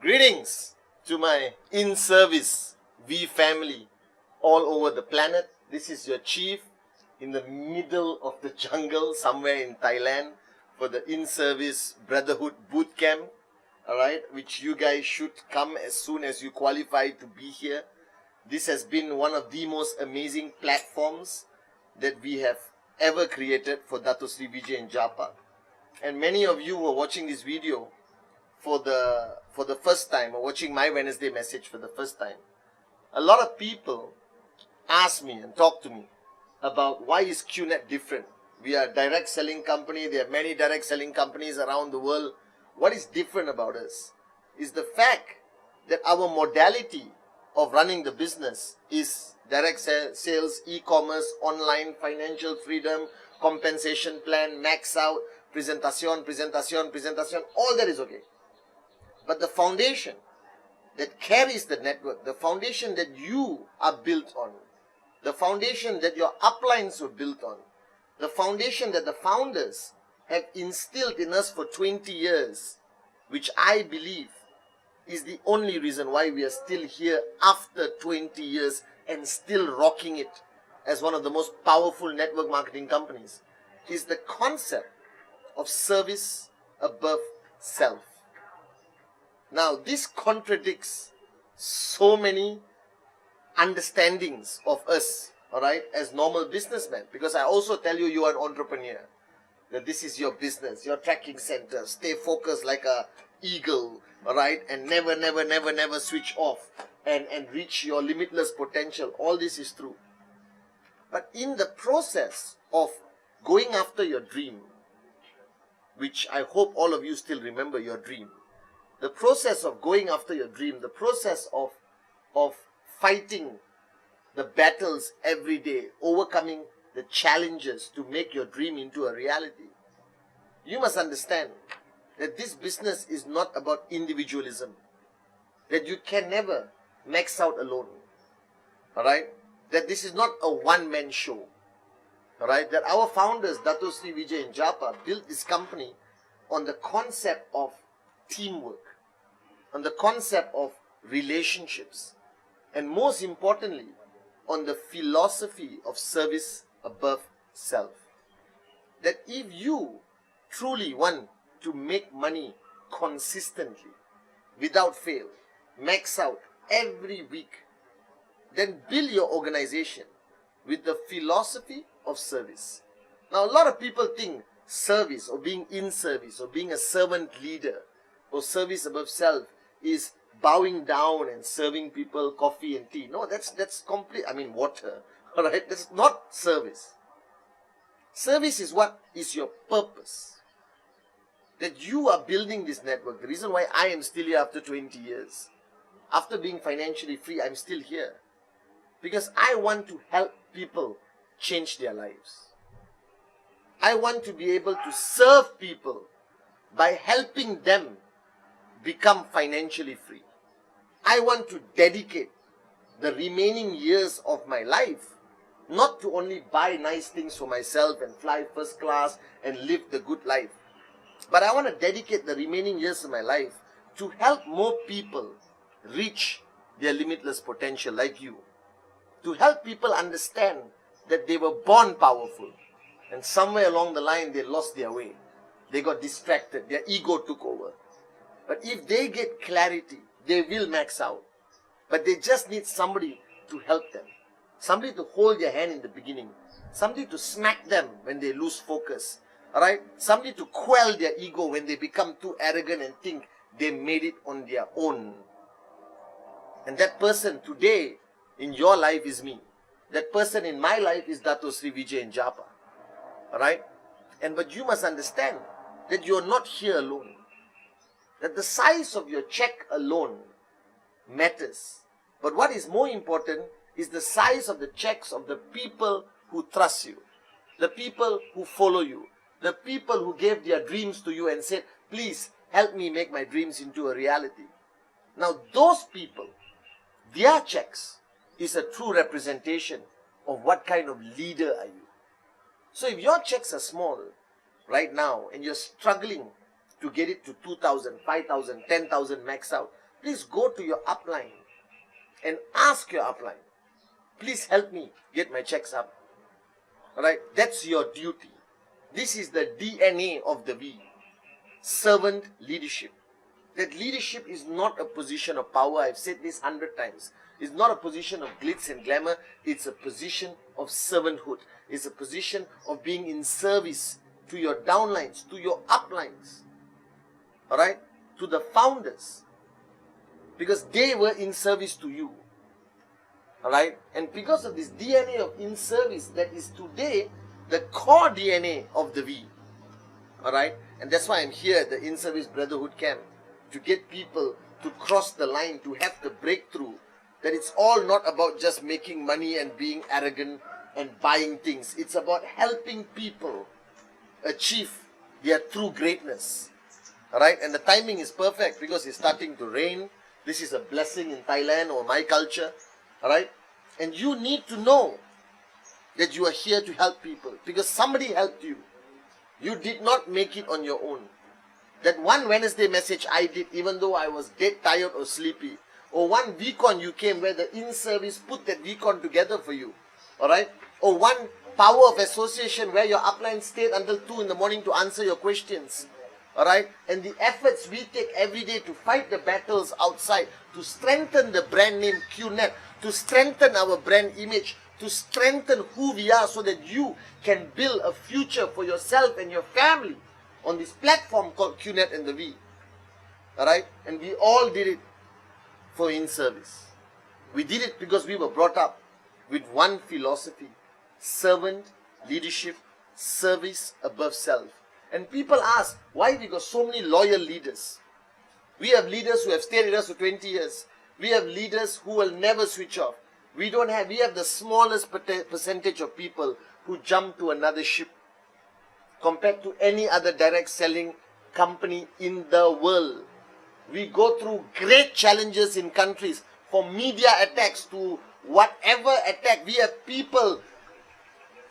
Greetings to my in-service V family all over the planet. This is your chief in the middle of the jungle somewhere in Thailand for the in-service brotherhood boot camp, alright, which you guys should come as soon as you qualify to be here. This has been one of the most amazing platforms that we have ever created for Dato Sri Vijay and Japa. And many of you who are watching this video for the first time, or watching my Wednesday message for the first time, a lot of people ask me and talk to me about why is Qnet different. We are a direct selling company. There are many direct selling companies around the world. What is different about us is the fact that our modality of running the business is direct sales, e-commerce, online, financial freedom, compensation plan, max out, presentation, all that is okay. But the foundation that carries the network, the foundation that you are built on, the foundation that your uplines were built on, the foundation that the founders have instilled in us for 20 years, which I believe is the only reason why we are still here after 20 years and still rocking it as one of the most powerful network marketing companies, is the concept of service above self. Now, this contradicts so many understandings of us, alright, as normal businessmen. Because I also tell you, you are an entrepreneur, that this is your business, your tracking center. Stay focused like a eagle, alright, and never switch off and reach your limitless potential. All this is true. But in the process of going after your dream, which I hope all of you still remember your dream, the process of going after your dream, the process of fighting the battles every day, overcoming the challenges to make your dream into a reality, you must understand that this business is not about individualism, that you can never max out alone, alright, that this is not a one-man show, alright, that our founders, Dato Sri Vijay and Japa, built this company on the concept of teamwork, on the concept of relationships, and most importantly, on the philosophy of service above self. That if you truly want to make money consistently, without fail, max out every week, then build your organization with the philosophy of service. Now, a lot of people think service, or being in service, or being a servant leader, or service above self is bowing down and serving people coffee and tea. No, that's complete, water. Alright, that's not service. Service is what is your purpose. That you are building this network. The reason why I am still here after 20 years, after being financially free, I'm still here. Because I want to help people change their lives. I want to be able to serve people by helping them become financially free. I want to dedicate the remaining years of my life not to only buy nice things for myself and fly first class and live the good life, but I want to dedicate the remaining years of my life to help more people reach their limitless potential like you. To help people understand that they were born powerful and somewhere along the line they lost their way. They got distracted, their ego took over. But if they get clarity, they will max out. But they just need somebody to help them. Somebody to hold their hand in the beginning. Somebody to smack them when they lose focus. Alright? Somebody to quell their ego when they become too arrogant and think they made it on their own. And that person today in your life is me. That person in my life is Dato Sri Vijay and Japa. Alright? But you must understand that you are not here alone. That the size of your check alone matters. But what is more important is the size of the checks of the people who trust you, the people who follow you, the people who gave their dreams to you and said, please help me make my dreams into a reality. Now those people, their checks is a true representation of what kind of leader are you. So if your checks are small right now and you're struggling to get it to 2,000, 5,000, 10,000 max out, please go to your upline and ask your upline, please help me get my checks up. Alright, that's your duty. This is the DNA of the V. Servant leadership. That leadership is not a position of power. I've said this 100 times. It's not a position of glitz and glamour. It's a position of servanthood. It's a position of being in service to your downlines, to your uplines. Alright? To the founders. Because they were in service to you. Alright? And because of this DNA of in service that is today the core DNA of the V. Alright? And that's why I'm here at the in-service brotherhood camp. To get people to cross the line, to have the breakthrough. That it's all not about just making money and being arrogant and buying things. It's about helping people achieve their true greatness. Alright? And the timing is perfect because it's starting to rain. This is a blessing in Thailand or my culture. Alright? And you need to know that you are here to help people because somebody helped you. You did not make it on your own. That one Wednesday message I did, even though I was dead tired or sleepy, or one VCon you came where the in-service put that VCon together for you, alright? Or one power of association where your upline stayed until 2 in the morning to answer your questions, alright? And the efforts we take every day to fight the battles outside, to strengthen the brand name Qnet, to strengthen our brand image, to strengthen who we are so that you can build a future for yourself and your family on this platform called Qnet and the V. Alright? And we all did it for in-service. We did it because we were brought up with one philosophy. Servant, leadership, service above self. And people ask, why we got so many loyal leaders? We have leaders who have stayed with us for 20 years. We have leaders who will never switch off. We have the smallest percentage of people who jump to another ship compared to any other direct selling company in the world. We go through great challenges in countries, from media attacks to whatever attack. We have people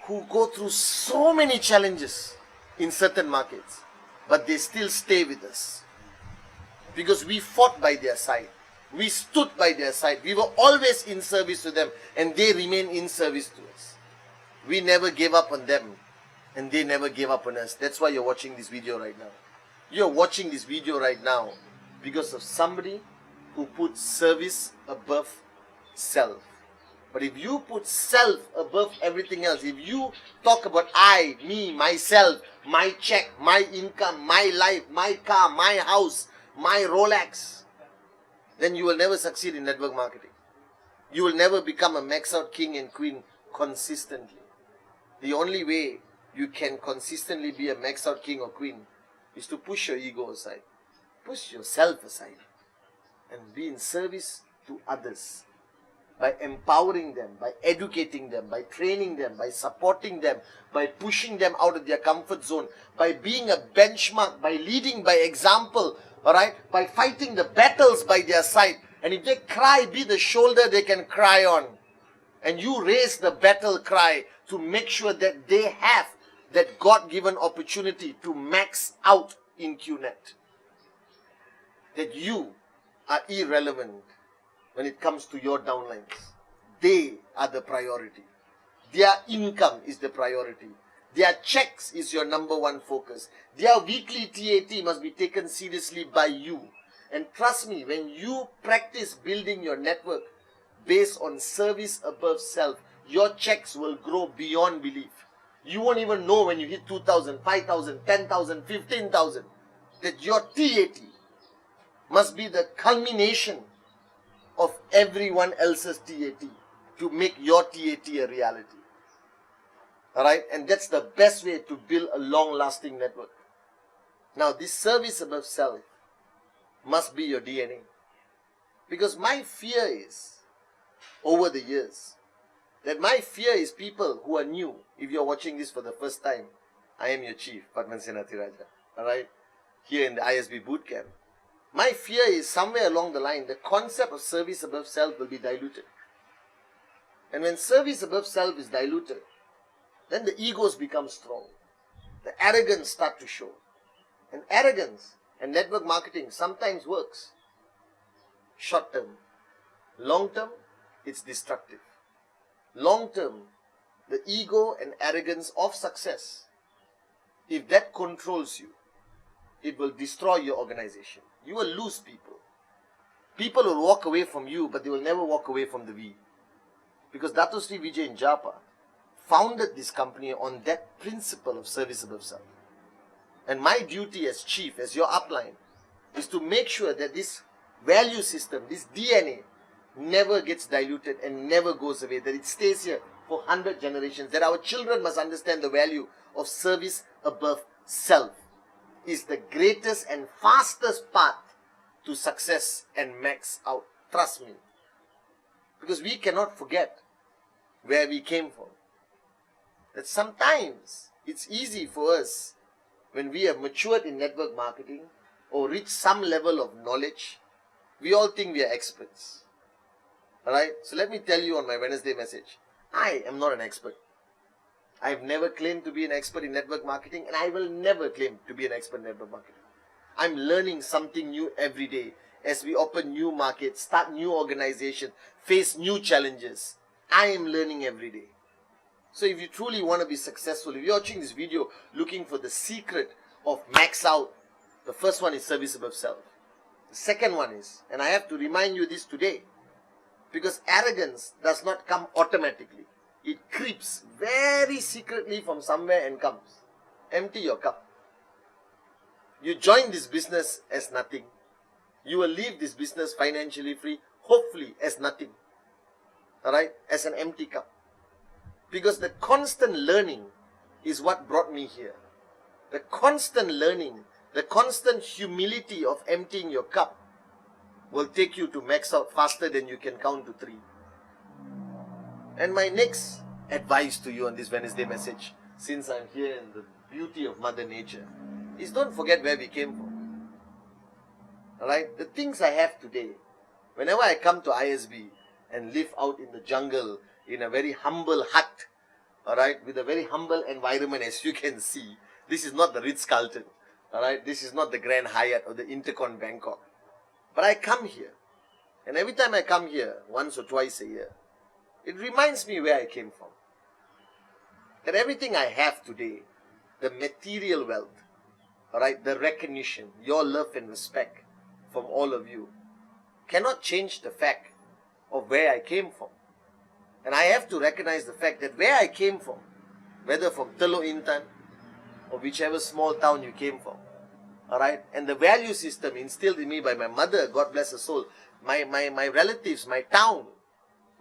who go through so many challenges in certain markets, but they still stay with us because we fought by their side. We stood by their side. We were always in service to them, and they remain in service to us. We never gave up on them, and they never gave up on us. That's why you're watching this video right now. You're watching this video right now because of somebody who put service above self. But if you put self above everything else, if you talk about I, me, myself, my check, my income, my life, my car, my house, my Rolex, then you will never succeed in network marketing. You will never become a max out king and queen consistently. The only way you can consistently be a max out king or queen is to push your ego aside. Push yourself aside and be in service to others by empowering them, by educating them, by training them, by supporting them, by pushing them out of their comfort zone, by being a benchmark, by leading by example, alright, by fighting the battles by their side. And if they cry, be the shoulder they can cry on. And you raise the battle cry to make sure that they have that God-given opportunity to max out in Qnet. That you are irrelevant when it comes to your downlines. They are the priority. Their income is the priority. Their checks is your number one focus. Their weekly TAT must be taken seriously by you. And trust me, when you practice building your network based on service above self, your checks will grow beyond belief. You won't even know when you hit 2,000, 5,000, 10,000, 15,000 that your TAT must be the culmination of everyone else's TAT to make your TAT a reality. Alright? And that's the best way to build a long-lasting network. Now, this service above self must be your DNA. Because my fear is, over the years, that my fear is people who are new. If you're watching this for the first time, I am your chief, Padman Senatiraja. Alright? Here in the ISB bootcamp. My fear is somewhere along the line, the concept of service above self will be diluted. And when service above self is diluted, then the egos become strong. The arrogance start to show. And arrogance and network marketing sometimes works. Short term. Long term, it's destructive. Long term, the ego and arrogance of success, if that controls you, it will destroy your organization. You will lose people. People will walk away from you, but they will never walk away from the V. Because Dato Sri Vijay Japa founded this company on that principle of service above self. And my duty as chief, as your upline, is to make sure that this value system, this DNA, never gets diluted and never goes away, that it stays here for 100 generations, that our children must understand the value of service above self is the greatest and fastest path to success and max out. Trust me. Because we cannot forget where we came from. That sometimes it's easy for us, when we have matured in network marketing or reached some level of knowledge, we all think we are experts. Alright? So let me tell you on my Wednesday message, I am not an expert. I have never claimed to be an expert in network marketing, and I will never claim to be an expert in network marketing. I'm learning something new every day as we open new markets, start new organizations, face new challenges. I am learning every day. So if you truly want to be successful, if you're watching this video looking for the secret of max out, the first one is service above self. The second one is, and I have to remind you this today, because arrogance does not come automatically. It creeps very secretly from somewhere and comes. Empty your cup. You join this business as nothing. You will leave this business financially free, hopefully as nothing. Alright? As an empty cup. Because the constant learning is what brought me here. The constant learning, the constant humility of emptying your cup will take you to max out faster than you can count to 3. And my next advice to you on this Wednesday message, since I'm here in the beauty of Mother Nature, is don't forget where we came from. Alright? The things I have today, whenever I come to ISB and live out in the jungle, in a very humble hut, alright, with a very humble environment, as you can see. This is not the Ritz-Carlton, alright, this is not the Grand Hyatt or the Intercon Bangkok. But I come here, and every time I come here, once or twice a year, it reminds me where I came from. That everything I have today, the material wealth, alright, the recognition, your love and respect from all of you, cannot change the fact of where I came from. And I have to recognize the fact that where I came from, whether from Teluk Intan or whichever small town you came from, alright, and the value system instilled in me by my mother, God bless her soul, my relatives, my town,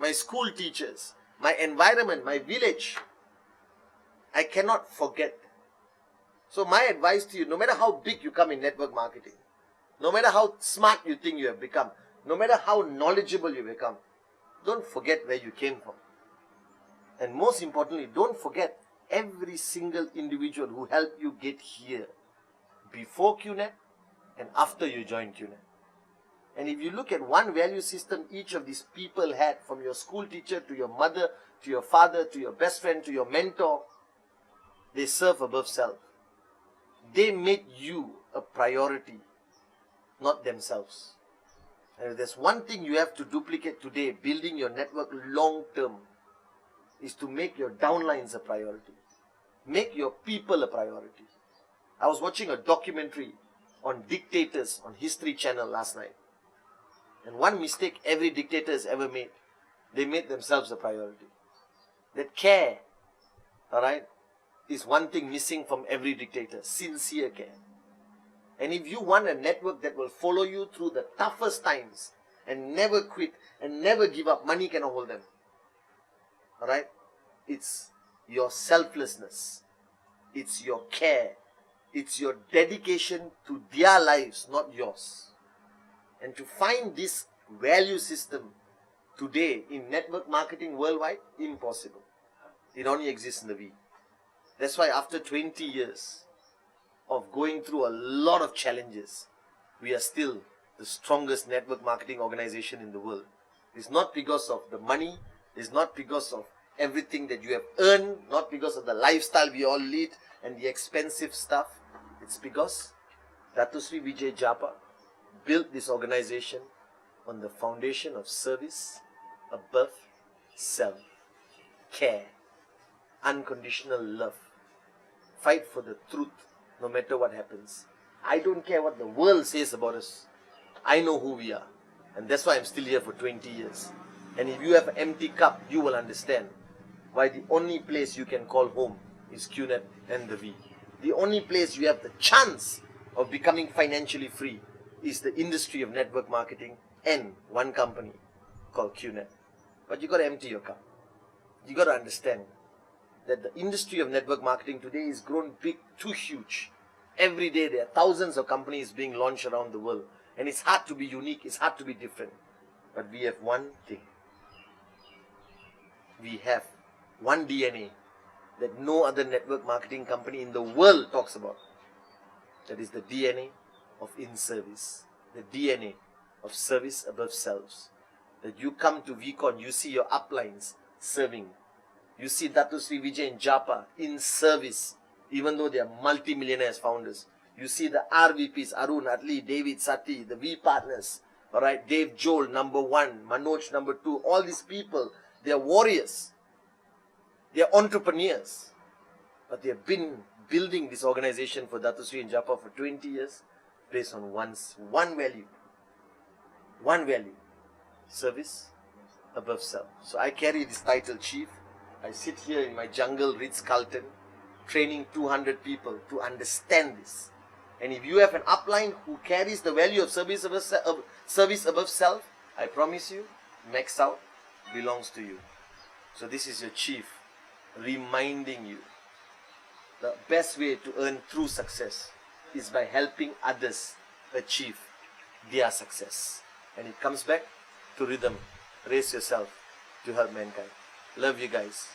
my school teachers, my environment, my village, I cannot forget. So my advice to you, no matter how big you come in network marketing, no matter how smart you think you have become, no matter how knowledgeable you become, don't forget where you came from. And most importantly, don't forget every single individual who helped you get here before Qnet and after you joined Qnet. And if you look at one value system each of these people had, from your school teacher to your mother, to your father, to your best friend, to your mentor, they serve above self. They made you a priority, not themselves. And if there's one thing you have to duplicate today, building your network long term, is to make your downlines a priority. Make your people a priority. I was watching a documentary on dictators on History Channel last night. And one mistake every dictator has ever made, they made themselves a priority. That care, alright, is one thing missing from every dictator. Sincere care. And if you want a network that will follow you through the toughest times and never quit and never give up, money cannot hold them. Alright? It's your selflessness. It's your care. It's your dedication to their lives, not yours. And to find this value system today in network marketing worldwide, impossible. It only exists in the V. That's why after 20 years of going through a lot of challenges, we are still the strongest network marketing organization in the world. It's not because of the money, It's not because of everything that you have earned, not because of the lifestyle we all lead and the expensive stuff. It's because Dato Sri Vijay Japa built this organization on the foundation of service above self, care, unconditional love. Fight for the truth no matter what happens. I don't care what the world says about us. I know who we are. And that's why I'm still here for 20 years. And if you have an empty cup, you will understand why the only place you can call home is Qnet and the V. The only place you have the chance of becoming financially free is the industry of network marketing and one company called Qnet. But you got to empty your cup. You got to understand that the industry of network marketing today is grown big, too huge. Every day there are thousands of companies being launched around the world. And it's hard to be unique, it's hard to be different. But we have one thing. We have one DNA that no other network marketing company in the world talks about. That is the DNA of in-service. The DNA of service above selves. That you come to VCon, you see your uplines serving. You see Dato Sri Vijay and Japa in service, even though they are multi-millionaires founders. You see the RVPs, Arun, Atli, David, Sati, the V partners, alright, Dave Joel, number 1, Manoj, number 2, all these people, they are warriors. They are entrepreneurs. But they have been building this organization for Dato Sri and Japa for 20 years based on one value. One value. Service above self. So I carry this title, Chief. I sit here in my jungle, Ritz-Carlton, training 200 people to understand this. And if you have an upline who carries the value of service above self, I promise you, max out belongs to you. So this is your chief reminding you the best way to earn true success is by helping others achieve their success. And it comes back to rhythm. Raise yourself to help mankind. Love you guys.